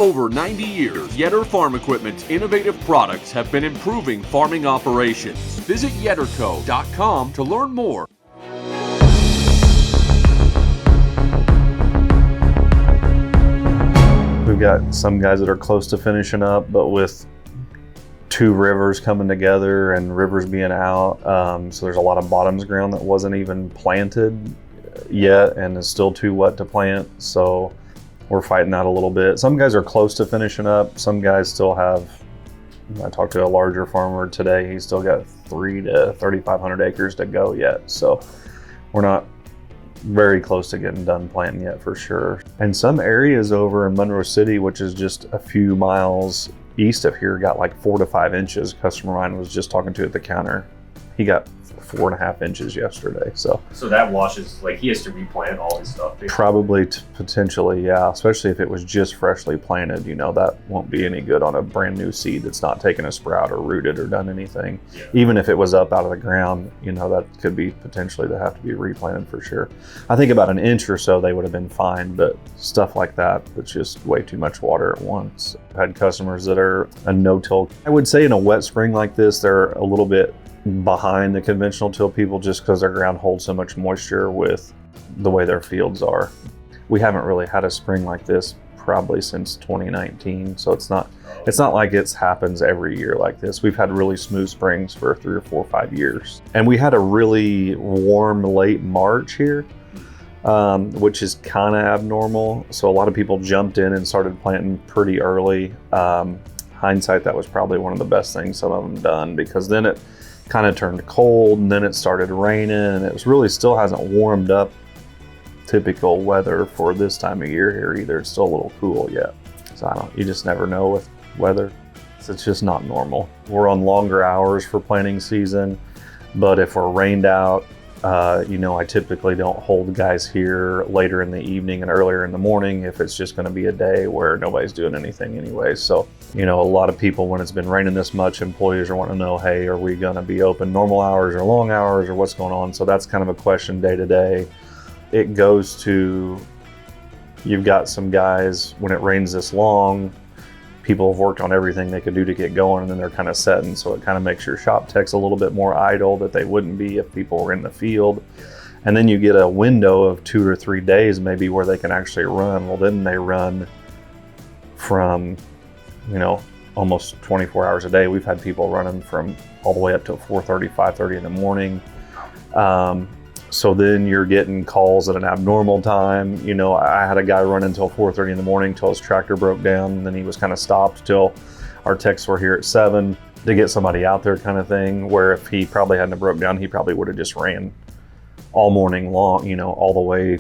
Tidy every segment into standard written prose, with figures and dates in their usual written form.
over 90 years, Yetter Farm Equipment's innovative products have been improving farming operations. Visit yetterco.com to learn more. We've got some guys that are close to finishing up, but with two rivers coming together and rivers being out, so there's a lot of bottoms ground that wasn't even planted yet and is still too wet to plant, so we're fighting that a little bit. Some guys are close to finishing up. Some guys still have, I talked to a larger farmer today, he's still got 3,000 to 3,500 acres to go yet, so we're not very close to getting done planting yet for sure. And some areas over in Monroe City, which is just a few miles east of here, got like 4 to 5 inches. Customer of mine was just talking to at the counter. He got 4.5 inches yesterday. So that washes, like he has to replant all his stuff. Basically. Probably potentially, yeah. Especially if it was just freshly planted, that won't be any good on a brand new seed that's not taken a sprout or rooted or done anything. Yeah. Even if it was up out of the ground, that could be potentially to have to be replanted for sure. I think about an inch or so they would have been fine, but stuff like that, it's just way too much water at once. I've had customers that are a no-till. I would say in a wet spring like this, they're a little bit behind the conventional till people just because their ground holds so much moisture with the way their fields are. We haven't really had a spring like this probably since 2019, so it's not like it happens every year like this. We've had really smooth springs for 3 or 4 or 5 years, and we had a really warm late March here, which is kind of abnormal, so a lot of people jumped in and started planting pretty early. Hindsight, that was probably one of the best things some of them done, because then it kind of turned cold and then it started raining, and it really still hasn't warmed up typical weather for this time of year here either. It's still a little cool yet. So you just never know with weather. It's just not normal. We're on longer hours for planting season, but if we're rained out, I typically don't hold guys here later in the evening and earlier in the morning if it's just going to be a day where nobody's doing anything anyway. So, a lot of people, when it's been raining this much, employees are wanting to know, hey, are we going to be open normal hours or long hours or what's going on? So that's kind of a question day to day. It goes to, you've got some guys, when it rains this long, people have worked on everything they could do to get going, and then they're kind of setting. So it kind of makes your shop techs a little bit more idle that they wouldn't be if people were in the field. And then you get a window of 2 or 3 days maybe where they can actually run. Well, then they run from, almost 24 hours a day. We've had people running from all the way up to 4:30, 5:30 in the morning. So then you're getting calls at an abnormal time. I had a guy run until 4:30 in the morning till his tractor broke down, and then he was kind of stopped till our techs were here at 7 to get somebody out there, kind of thing, where if he probably hadn't broke down, he probably would have just ran all morning long, all the way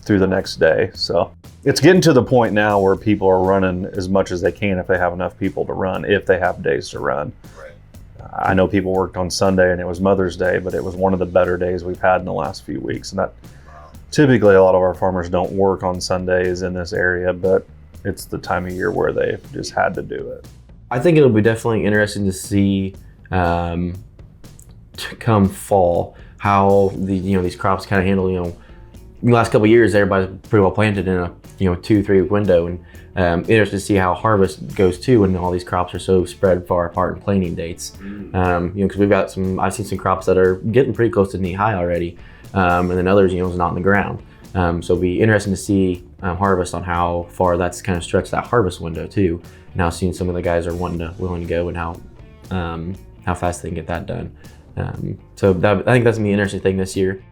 through the next day. So it's getting to the point now where people are running as much as they can if they have enough people to run, if they have days to run. I know people worked on Sunday and it was Mother's Day, but it was one of the better days we've had in the last few weeks. And that typically a lot of our farmers don't work on Sundays in this area, but it's the time of year where they've just had to do it. I think it'll be definitely interesting to see come fall how these crops kind of handle. The last couple of years, everybody's pretty well planted in a 2-3 week window, and interested to see how harvest goes too when all these crops are so spread far apart in planting dates. Because we've got I've seen some crops that are getting pretty close to knee high already, and then others, is not in the ground. So it'll be interesting to see harvest on how far that's kind of stretched that harvest window too. Now seeing some of the guys are willing to go, and how fast they can get that done. So I think that's gonna be an interesting thing this year.